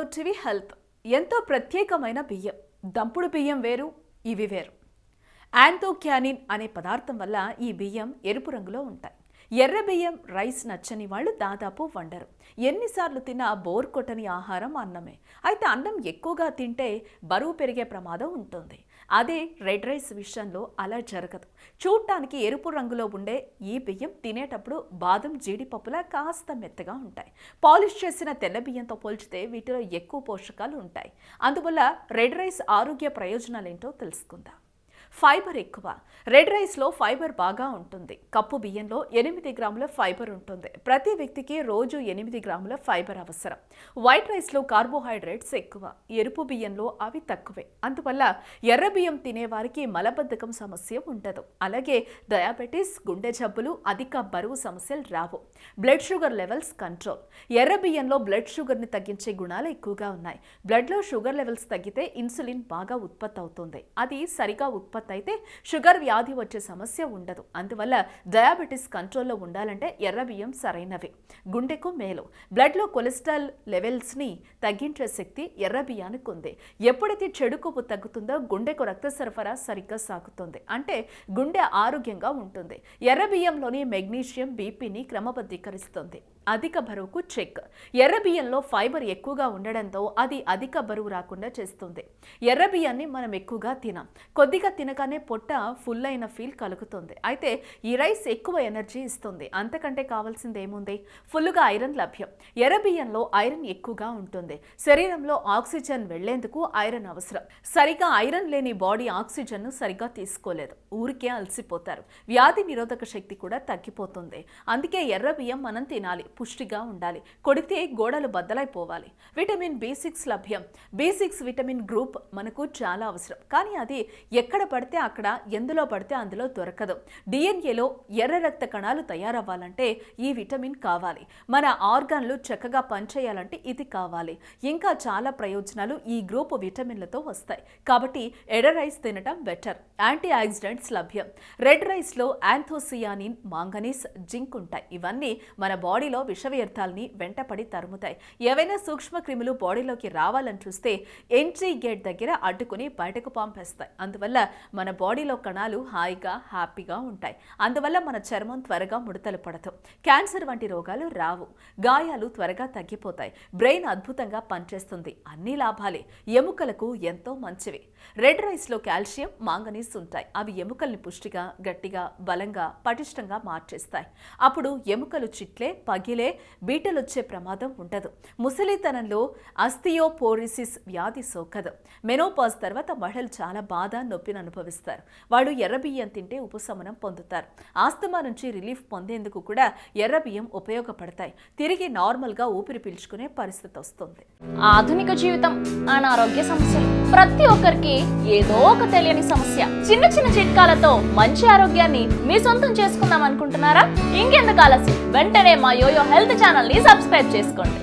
YOYO TV Health ఎంతో ప్రత్యేకమైన బియ్యం. దంపుడు బియ్యం వేరు, ఇవి వేరు. యాంథోక్యానిన్ అనే పదార్థం వల్ల ఈ బియ్యం ఎరుపు రంగులో ఉంటాయి. ఎర్ర బియ్యం రైస్ నచ్చని వాళ్ళు దాదాపు వండరు. ఎన్నిసార్లు తిన్నా బోర్ కొట్టని ఆహారం అన్నమే. అయితే అన్నం ఎక్కువగా తింటే బరువు పెరిగే ప్రమాదం ఉంటుంది. అదే రెడ్ రైస్ విషయంలో అలా జరగదు. చూడటానికి ఎరుపు రంగులో ఉండే ఈ బియ్యం తినేటప్పుడు బాదం జీడిపప్పులా కాస్త మెత్తగా ఉంటాయి. పాలిష్ చేసిన తెల్ల బియ్యంతో పోల్చితే వీటిలో ఎక్కువ పోషకాలు ఉంటాయి. అందువల్ల రెడ్ రైస్ ఆరోగ్య ప్రయోజనాలేంటో తెలుసుకుందాం. ఫైబర్ ఎక్కువ. రెడ్ రైస్లో ఫైబర్ బాగా ఉంటుంది. కప్పు బియ్యంలో 8 గ్రాముల ఫైబర్ ఉంటుంది. ప్రతి వ్యక్తికి రోజు 8 గ్రాముల ఫైబర్ అవసరం. వైట్ రైస్లో కార్బోహైడ్రేట్స్ ఎక్కువ. ఎరుపు బియ్యంలో అవి తక్కువే. అందువల్ల ఎర్ర బియ్యం తినేవారికి మలబద్ధకం సమస్య ఉండదు. అలాగే డయాబెటీస్, గుండె జబ్బులు, అధిక బరువు సమస్యలు రావు. Blood sugar levels control. ఎర్ర బియ్యంలో బ్లడ్ షుగర్ని తగ్గించే గుణాలు ఎక్కువగా ఉన్నాయి. బ్లడ్లో షుగర్ లెవెల్స్ తగ్గితే ఇన్సులిన్ బాగా ఉత్పత్తి అవుతుంది. అది సరిగా ఉత్పత్తి అయితే షుగర్ వ్యాధి వచ్చే సమస్య ఉండదు. అందువల్ల డయాబెటీస్ కంట్రోల్లో ఉండాలంటే ఎర్ర బియ్యం సరైనవి. గుండెకు మేలు. బ్లడ్లో కొలెస్ట్రాల్ లెవెల్స్ని తగ్గించే శక్తి ఎర్ర బియ్యానికి ఉంది. ఎప్పుడైతే చెడు కొవ్వు తగ్గుతుందో గుండెకు రక్త సరఫరా సరిగ్గా సాగుతుంది. అంటే గుండె ఆరోగ్యంగా ఉంటుంది. ఎర్ర బియ్యంలోని మెగ్నీషియం బీపీని క్రమబద్ధీకరిస్తుంది. అధిక బరువుకు చెక్. ఎర్ర బియ్యంలో ఫైబర్ ఎక్కువగా ఉండడంతో అది అధిక బరువు రాకుండా చేస్తుంది. ఎర్ర బియ్యాన్ని మనం ఎక్కువగా తినాం. కొద్దిగా తినగానే పొట్ట ఫుల్ అయిన ఫీల్ కలుగుతుంది. అయితే ఈ రైస్ ఎక్కువ ఎనర్జీ ఇస్తుంది. అంతకంటే కావాల్సింది ఏముంది? ఫుల్గా ఐరన్ లభ్యం. ఎర్ర బియ్యంలో ఐరన్ ఎక్కువగా ఉంటుంది. శరీరంలో ఆక్సిజన్ వెళ్లేందుకు ఐరన్ అవసరం. సరిగా ఐరన్ లేని బాడీ ఆక్సిజన్ను సరిగా తీసుకోలేదు. ఊరికే అలసిపోతారు. వ్యాధి నిరోధక శక్తి కూడా తగ్గిపోతుంది. అందుకే ఎర్ర బియ్యం మనం తినాలి. పుష్టిగా ఉండాలి. కొడితే గోడలు బద్దలైపోవాలి. విటమిన్ B6 లభ్యం. B6 విటమిన్ గ్రూప్ మనకు చాలా అవసరం. కానీ అది ఎక్కడ పడితే అక్కడ, ఎందులో పడితే అందులో దొరకదు. డిఎన్ఏలో ఎర్ర రక్త కణాలు తయారవ్వాలంటే ఈ విటమిన్ కావాలి. మన ఆర్గాన్లు చక్కగా పనిచేయాలంటే ఇది కావాలి. ఇంకా చాలా ప్రయోజనాలు ఈ గ్రూప్ విటమిన్లతో వస్తాయి. కాబట్టి ఎర్ర రైస్ తినటం బెటర్. యాంటీ ఆక్సిడెంట్స్ లభ్యం. రెడ్ రైస్లో యాంథోసియానిన్, మాంగనీస్, జింక్ ఉంటాయి. ఇవన్నీ మన బాడీలో విష వ్యర్థాలని వెంటపడి తరుముతాయి. ఏవైనా సూక్ష్మ క్రిములు బాడీలోకి రావాలని చూస్తే ఎంట్రీ గేట్ దగ్గర అడ్డుకుని బయటకు పంపేస్తాయి. అందువల్ల మన బాడీలో కణాలు హాయిగా, హ్యాపీగా ఉంటాయి. అందువల్ల మన చర్మం త్వరగా ముడతలు పడదు. క్యాన్సర్ వంటి రోగాలు రావు. గాయాలు త్వరగా తగ్గిపోతాయి. బ్రెయిన్ అద్భుతంగా పనిచేస్తుంది. అన్ని లాభాలే. ఎముకలకు ఎంతో మంచివి. రెడ్ రైస్లో కాల్షియం, మాంగనీస్ ఉంటాయి. అవి ఎముకల్ని పుష్టిగా, గట్టిగా, బలంగా, పటిష్టంగా మార్చేస్తాయి. అప్పుడు ఎముకలు చిట్లే, పగిలే, బీటలొచ్చే ప్రమాదం ఉండదు. ముసలితనంలో ఆస్టియోపోరోసిస్ వ్యాధి సోకదు. మెనోపాజ్ తర్వాత మహిళలు చాలా బాధ, నొప్పిని అనుభవిస్తారు. వాళ్ళు ఎర్ర బియ్యం తింటే ఉపశమనం పొందుతారు. ఆస్తమా నుంచి రిలీఫ్ పొందేందుకు కూడా ఎర్ర బియ్యం ఉపయోగపడతాయి. తిరిగి నార్మల్గా ఊపిరి పీల్చుకునే పరిస్థితి వస్తుంది. ఆధునిక జీవితం, అనారోగ్య సమస్యలు, ప్రతి ఒక్కరికి ఏదో ఒక తెలియని సమస్య. చిన్న చిన్న చిట్కాలతో మంచి ఆరోగ్యాన్ని మీ సొంతం చేసుకుందాం అనుకుంటున్నారా? ఇంకెందుకు ఆలస్యం? వెంటనే మా యోయో హెల్త్ ఛానల్ ని సబ్స్క్రైబ్ చేసుకోండి.